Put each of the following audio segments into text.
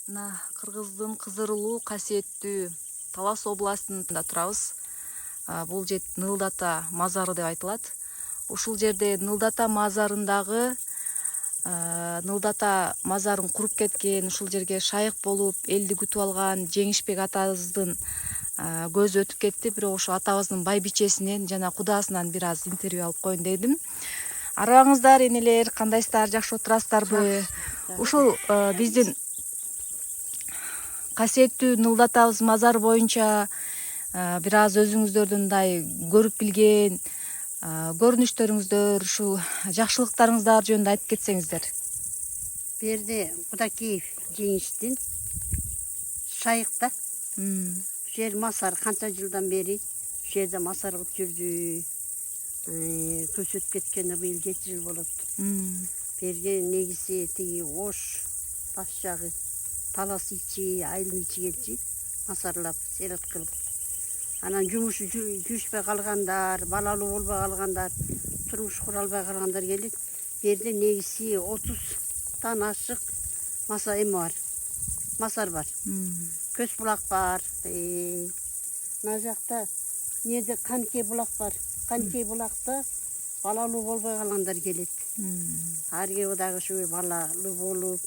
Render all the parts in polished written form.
Мына Кыргыздын Кызырылуу касиеттүү Талас областында турабыз. Бул жер Нылдата мазары деп айтылат. Ушул жерде Нылдата мазарындагы Нылдата мазарын куруп кеткен, ушул жерге шайык болуп элди күтүп алган Жеңишбек атабыздын көзү өтүп кетти. Бирок ошо атабыздын байбичесинен жана кудаасынан бир аз интервью алып коеюн дедим. Арыбаңыздар, энелер, кандайсыздар, жакшы отурасыздарбы? Ушул биздин касиеттүү Нылдатабыз мазары боюнча бир аз өзүңүздөрдүн мындай көрүп билген көрүнүштөрүңүздөр, ушул жакшылыктарыңыздар жөнүндө айтып кетсеңиздер. Бу жерде Кудакеев Жеңиштин шайыкта. Бу жер масар канча жылдан бери бу жерде масар кылып жүрдү. Көз өтүп кеткени быйыл 7 жыл болот. Бу жерге негизи тиги Ош таш жагы, Талас ичи, Айыл ичи келчи масарлап, серат кылып. Анан жумушу жүрүшпөй калгандар, балалуу болбой калгандар, турмуш кура албай калгандар келет. Бу жерде негизи 30тан ашык масар бар. Көз булак бар. Мына жакта неде Канкей булак бар. Канкей булакта балалуу болбой калгандар келет. Арги дагы ушу балалуу болуп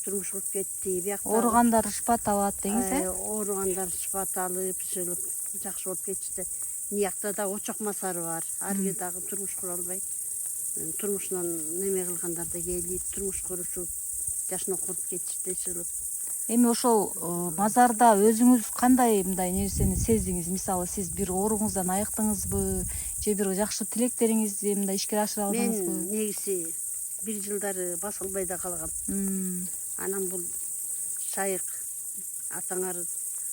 турмуш куруп кетти. Биякта Ооругандар шпат алат деңиз, ооругандар шпат алып, чыгып жакшы болуп кетишти. Биякта да очок масары бар. Арги дагы турмуш кура албай, турмушунан неме кылгандар да келип, турмуш курушуп, жашына куруп кетишти, чыгып. Эми ошол мазарда өзүңүз кандай мындай нерсени сездиңиз? Мисалы, сиз бир ооруңуздан айыктыңызбы, же бир жакшы тилектериңизди мындай ишке ашыра алдыңызбы? Мен негизи бир жылдары баса албай да калгам. Анан бул шайык атаңар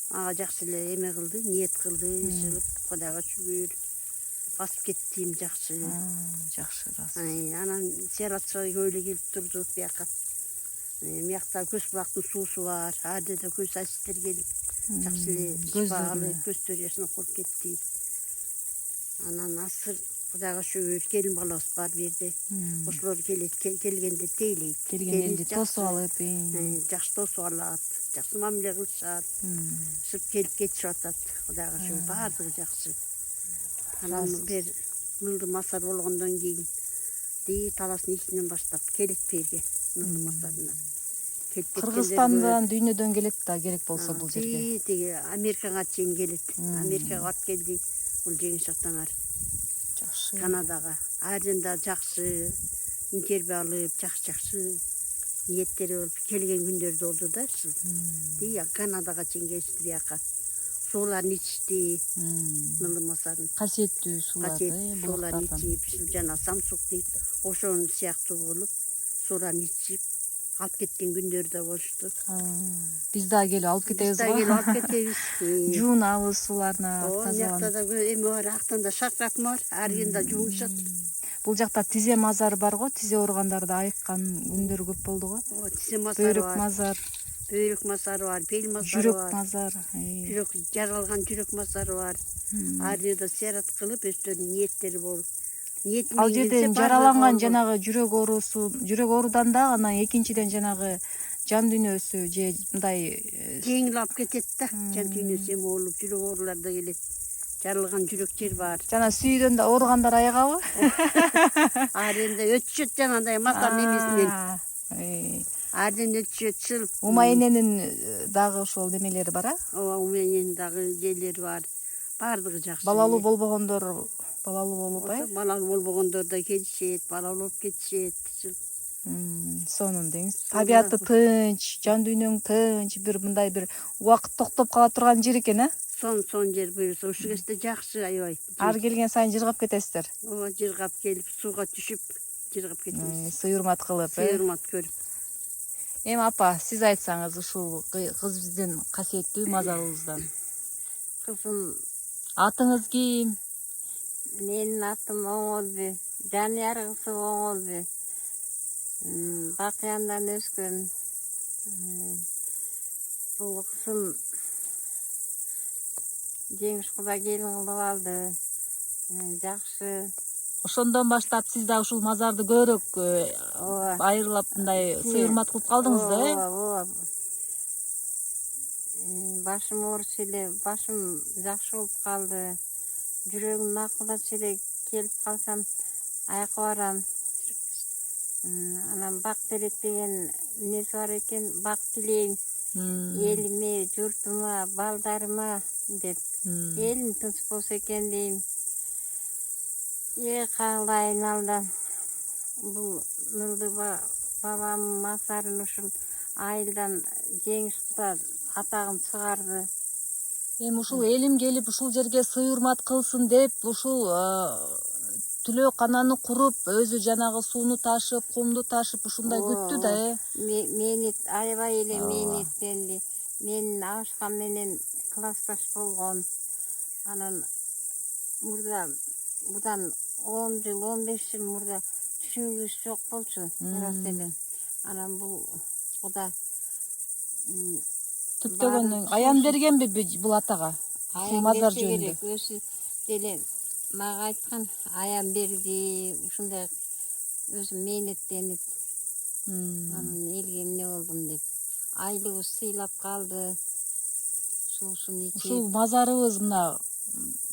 мага жакшы эле эме кылды, ниет кылды, чыгып, Кудайга шүгүр. Басып кеттим жакшы. Жакшы рас. Анан сератчы көп эле келип турду бияка. Биякта көз булактын суусу бар, ар жерде көз ачтыр келип, жакшы эле шифа алып, көздөр жашына куруп кетти. Анан асыр Кудайга шүгүр, келин балабыз бар бу жерде. Ошолор келгенде тейлейт. Келгенде тосуп алып, жакшы тосуп алат, жакшы мамиле кылышат. Шып келип кетишип атат. Кудайга шүгүр, баардыгы жакшы. Анан бир Нылды масар болгондон кийин Таластын ичинен баштап келет берге, Нылды масарына. Кыргызстандан, дүйнөдөн келет да керек болсо бул жерге. Тиги Америкага чейин келет. Америкага барып келди бул Жеңиш атаңар. Жакшы. Канадага. Ар жерде жакшы интервью алып, жакшы ниеттери болуп келген күндөрдө болду да. Тиги Канадага чейин келишти бияка. Сууларын ичти, Нылды масарын. Касиеттүү сууларын ичип, жана самсук дейт, ошонун сыяктуу болуп, сууларын ичип алып кеткен күндөр да болушту. Биз дагы келип алып кетебиз го. Биз дагы келип алып кетебиз. Жуунабыз сууларына, тазаланып. Биякта да эме бар, актан да шаркак бар, ар жерде жуунушат. Бул жакта Тизе мазары бар го, Тизе ооругандарды айыккан күндөрү көп болду го. Тизе мазары Бөйрөк бар. мазар. Бөйрөк мазары бар, бел мазары Жүрөк бар. мазар. Жүрөк жаралган жүрөк мазары бар. Ар жерде серат кылып, өздөрүнүн ниеттери болуп. Ал жерден жараланган жанагы жүрөк оорудан да, анан экинчиден жанагы жан дүйнөсү же мындай жеңил алып кетет да. Жан дүйнөсү эме болуп, жүрөк оорулар да келет. Жаралган жүрөктөр бар. Жана сүйүүдөн да ооругандар айыгабы? Ар жерде өтүшөт жанагындай масар немесинен. Ар жерде өтүшөт. Ума эненин дагы ошол немелери бар, Ооба, ума эненин дагы жерлери бар. Баардыгы жакшы. Балалуу болбогондор балалуу болуп, балалуу болбогондор да келишет, балалуу болуп кетишет. Сонун деңиз. Табияты тынч, жан дүйнөң тынч, бир мындай бир убакыт токтоп кала турган жер экен, Сон жер буюрса, ушул кезде жакшы, аябай. Ар келген сайын жыргап кетесиздер. Ооба, жыргап келип, сууга түшүп, жыргап кетебиз. Сый-урмат кылып, Сый-урмат көрүп. Эми апа, сиз айтсаңыз ушул кыз биздин касиеттүү мазарыбыздан. Кызым, Атыңыз ким? менин атым Оңолбу, Жаныяр кызы Оңолбу. Бакыяндан өскөн. Бул кызым Жеңиш Куда келин кылып алды. Жакшы. Ошондон баштап сиз да ушул мазарды көбүрөөк айырылып мындай сый-урмат кылып калдыңыз да, Ооба. башым ооруса эле, башым жакшы болуп калды. Жүрөгүм макулдачу эле келип калсам аякка барам. Анан бак берет деген неси бар экен, бак тилейм. Элиме, журтума, балдарыма деп. Элим тынч болсо экен дейм. Каалайын алдан. Бул Нылды бабам Масарын ушул айылдан жеңиш кута атагын чыгарды. Эми ушул элим келип ушул жерге сый урмат кылсын деп ушул түлөөкананы куруп, өзү жанагы сууну ташып, кумду ташып ушундай күттү да, Мени аябай эле мээнеттенди. Менин Абышкан менен классташ болгон. Анан будан 10 жыл, 15 жыл мурда түшүнүгүбүз жок болчу. Рас эле. Анан бул куда түптөгөндөн аян бергенби бул атага? Ушул мазар жөнүндө. Өзү деле мага айткан, аян берди, ушундай өзү мээнеттенип. Анан элге эмне болдум деп. Айлыбыз сыйлап калды. Суусун ичип. Ушул мазарыбыз мына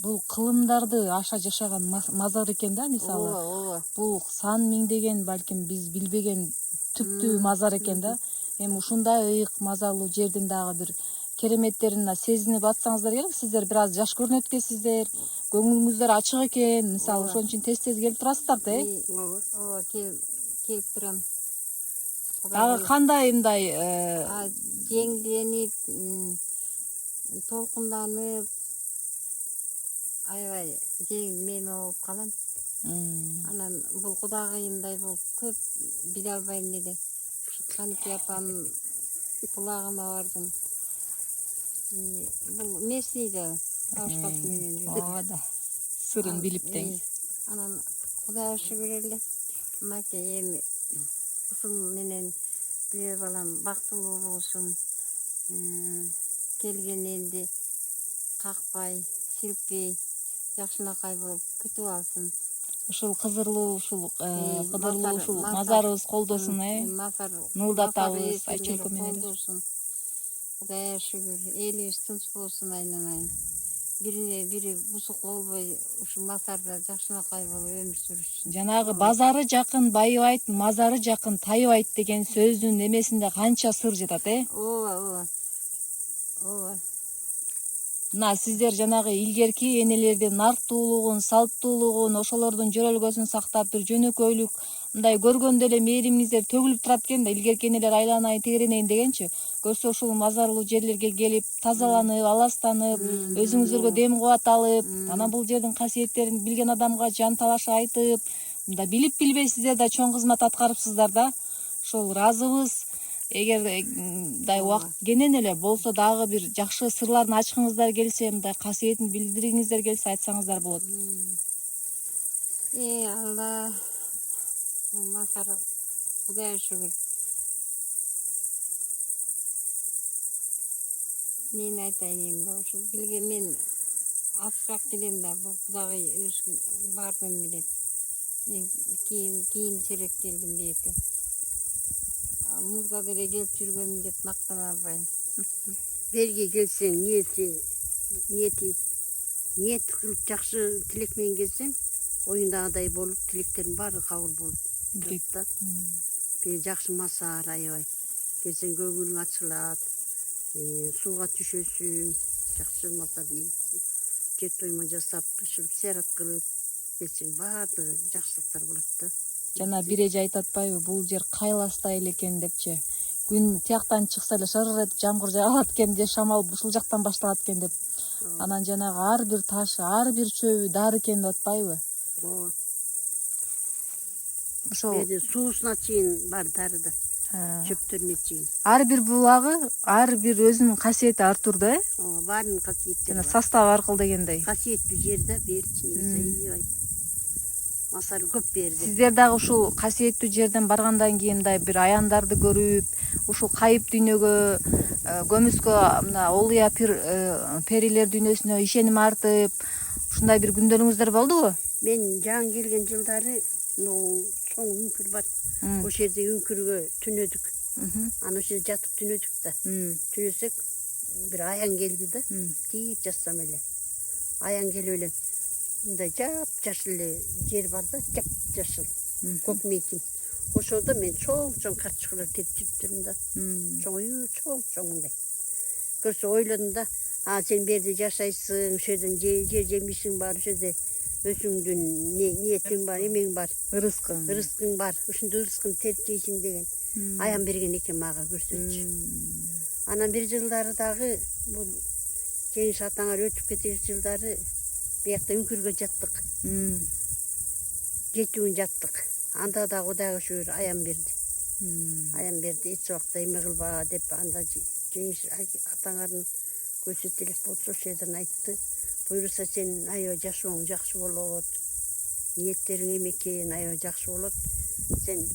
бул кылымдарды аша жашаган мазар экен да, мисалы. Ооба. Бул сан миңдеген, балким биз билбеген түптүү мазар экен да. Эми ушундай ыйык мазарлуу жердин дагы бир кереметтерин сезинип атсаңыздар керек. Сиздер бир аз жаш көрүнөт экенсиздер, көңүлүңүздөр ачык экен. Мисалы ошон үчүн тез келип турасыздар да. Ооба, келип турам. Дагы кандай мындай жеңденип, толкунданып, аябай меми болуп калам. Анан бул кудагыйымдай болуп көп биле албайм эле. Каныке апамдын кулагына бардым. Бул местный да, Абышкан менен жүрдүм. Ооба да. Сырын билип деңиз. Анан Кудайга шүгүр эле. Маке эми ушул менен күйөө балам бактылуу болсун. Келген элди какпай, силкпей, жакшынакай болуп күтүп алсын. Ушул кызырлуу, ушул кыдырлуу ушул мазарыбыз колдосун, Нылды атабыз, Айчөлкө менен. Кудайга шүгүр, элибиз тынч болсун айнанайын. Бирине бири бузук болбой, ушул мазарда жакшынакай болуп өмүр сүрүшсүн. Жанагы базары жакын байыбайт, мазары жакын тайыбайт деген сөздүн эмесинде канча сыр жатат, Ооба. Мына сиздер жанагы илгерки энелердин нарктуулугун, салттуулугун, ошолордун жөрөлгөсүн сактап, бир жөнөкөйлүк мындай көргөндө эле мээримиңиздер төгүлүп турат экен да, илгерки энелер айланайын, тегеренейин дегенчи. Көрсө ушул мазарлуу жерлерге келип, тазаланып, аластанып, өзүңүздөргө дем кубат алып, анан бул жердин касиеттерин билген адамга жан талаша айтып, мында билип билбей сиздер да чоң кызмат аткарыпсыздар да. Ошол ыраазыбыз. Эгер мындай убакыт кенен эле болсо дагы бир жакшы сырларын ачкыңыздар келсе, мындай касиетин билдиргиңиздер келсе айтсаңыздар болот. Алла, бул мазар Кудайга шүгүр. Мен айтайын эми да, ушу билген мен азыраак билем да, бул Кудагый өзү баардыгын билет. Мен кийинчерээк келдим бияка. Мурда деле келип жүргөнмүн деп мактана албайм. Берге келсең, ниет кылып жакшы тилек менен келсең, оюңдагыдай болуп, тилектериң баары кабыл болуп турат да. Бир жакшы масар аябай. Келсең көңүлүң ачылат, сууга түшөсүң, жакшы масар жер тоймо жасап, ушул зыярат кылып келсең баардыгы жакшылыктар болот да. Жана бир эже айтат атпайбы, бул жер кайластай эле экен депчи. Күн тияктан чыкса эле шыр этип жамгыр жаалат экен же шамал ушул жактан башталат экен деп. Анан жанагы ар бир таш, ар бир чөбү дары экен деп атпайбы? Ооба. Ошол суусуна чейин бар дарыда. Чөптөрүнө чейин. Ар бир булагы, ар бир өзүнүн касиети ар турда, Ооба, баарынын касиеттери жана бар. состав аркылуу дегендей. Касиеттүү жер да, берчи. Масары көп берди. Сиздер дагы ушул касиеттүү жерден баргандан кийин мындай бир аяндарды көрүп, ушул кайып дүйнөгө, көмүскө, мына Олуя перилер дүйнөсүнө ишеним артып, ушундай бир күндөрүңүздөр болдубу? Мен жаңы келген жылдары чоң үңкүр бар. Ошол жерде үңкүргө түнөдүк. Анан ошол жерде жатып түнөдүк да. Түнөсөк bir аян келди да. Тип жазсам эле. Аян келип эле мындай жап-жашыл эле жер бар да, жап-жашыл. Көк мекин. Ошодо мен чоң карчыгылар тетип жүрүптүрмүн да. Чоң мындай. Көрсө ойлодум да, сен берди жашайсың, ошол жерден жер жемишиң бар, ошол жерде өзүңдүн ниетиң бар, эмең бар, ырыскың бар. Ушундай ырыскын терип жейсиң деген аян берген экен мага көрсөтчү. Анан бир жылдары дагы бул жеңиш атаңар өтүп кетер жылдары биякта үңкүргө жаттык. 7 күн жаттык. Анда да Кудайга шүгүр аян берди. Аян берди, эч убакта эме кылба деп, анда жеңиш атаңардын көрсөтө элек болчу, ошол жерден айтты. Буйруса сен аябай жашооң жакшы болот. Ниеттериң эме экен, аябай жакшы болот. Сен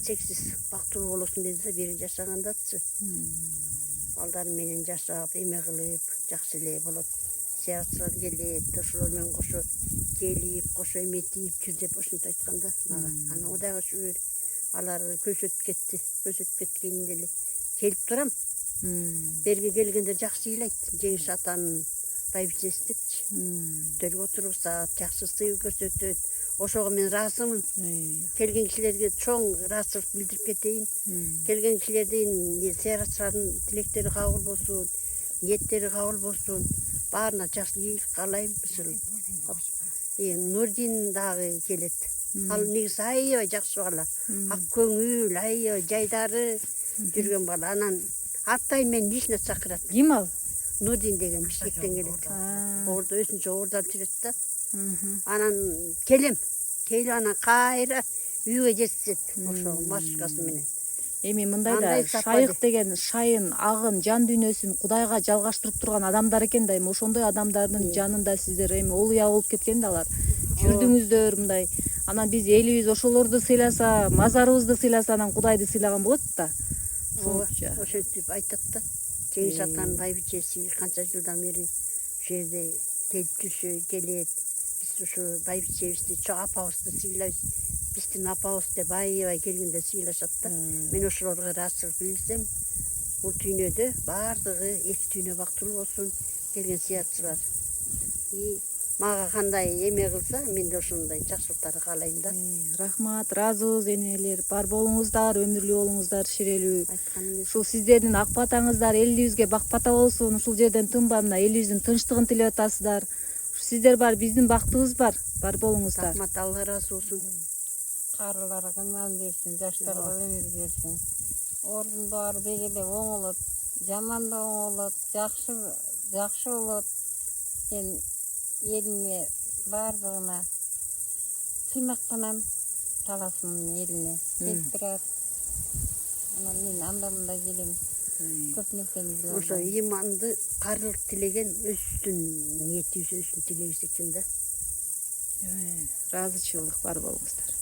чексиз бактылуу болосуң деди да, бери жашагандачы. Балдар менен жашап, эме кылып, жакшы эле болот. Зыяратчылар келет, ошолор менен кошо келип, кошо эметип жүр деп ошентип айтканда мага. Анан Кудайга шүгүр, алар көзөтүп кеткенде эле келип турам. Берге келгенде жакшы ыйлайт, жеңиш атанын байбичеси депчи. Төргө отурсат, жакшы сый көрсөтөт. Ошого мен ыраазымын. Келген кишилерге чоң ыраазычылык билдирип кетейин. Келген кишилердин зыяратчылардын тилектери кабыл болсун, ниеттери кабыл болсун. Баарына жакшы ийгилик каалайм. Нурдин дагы келет. Ал негизи аябай жакшы бала. Ак көңүл, аябай жайдары жүргөн бала. Анан аттай мен лично чакырат. Ким ал? Нурдин деген Бишкектен келет. Ордо өзүнчө ордон жүрөт да. Анан келип анан кайра үйгө жеткизет. Ошо машинкасы менен. Эми мындай да шайык деген шайын, агын, жан дүйнөсүн Кудайга жалгаштырып турган адамдар экен да, эми ошондой адамдардын жанында сиздер эми олуя болуп кеткен да алар. Жүрдүңүздөр мындай. Анан биз элибиз ошолорду сыйласа, мазарыбызды сыйласа, анан Кудайды сыйлаган болот да. Ошентип айтат да. Жеңиш атанын байбичеси канча жылдан бери ошол жерде келип жүрсө келет. Биз ушу байбичебизди, апабызды сыйлайбыз. Биздин апабыз деп аябай келгенде сыйлашат да. Мен ошолорго ыраазычылык билдирсем, бул дүйнөдө баардыгы эки дүйнө бактылуу болсун келген зыяратчылар. Мага кандай эме кылса, мен да ошондой жакшылыктарды каалайм да. Рахмат, ыраазыбыз энелер. Бар болуңуздар, өмүрлүү болуңуздар, ширелүү. Ушул сиздердин ак батаңыздар элибизге бак бата болсун. Ушул жерден тынбай мына элибиздин тынчтыгын тилеп атасыздар. Сиздер бар, биздин бактыбыз бар. Бар болуңуздар. Рахмат, Алла ыраазы болсун. Карыларга ыман берсин, жаштарга өмүр берсин. Ордун баары дегеле оңолот, жаман да оңолот, жакшы болот. Мен элиме баардыгына сыймактанам, таласымын элиме. Келип турат. Анан мен анда мында келем. Көп нерсени билем. Ошо иманды, карылык тилеген өзүбүздүн ниетибиз, өзүбүздүн тилегибиз экен да. Ыраазычылык бар болуңуздар.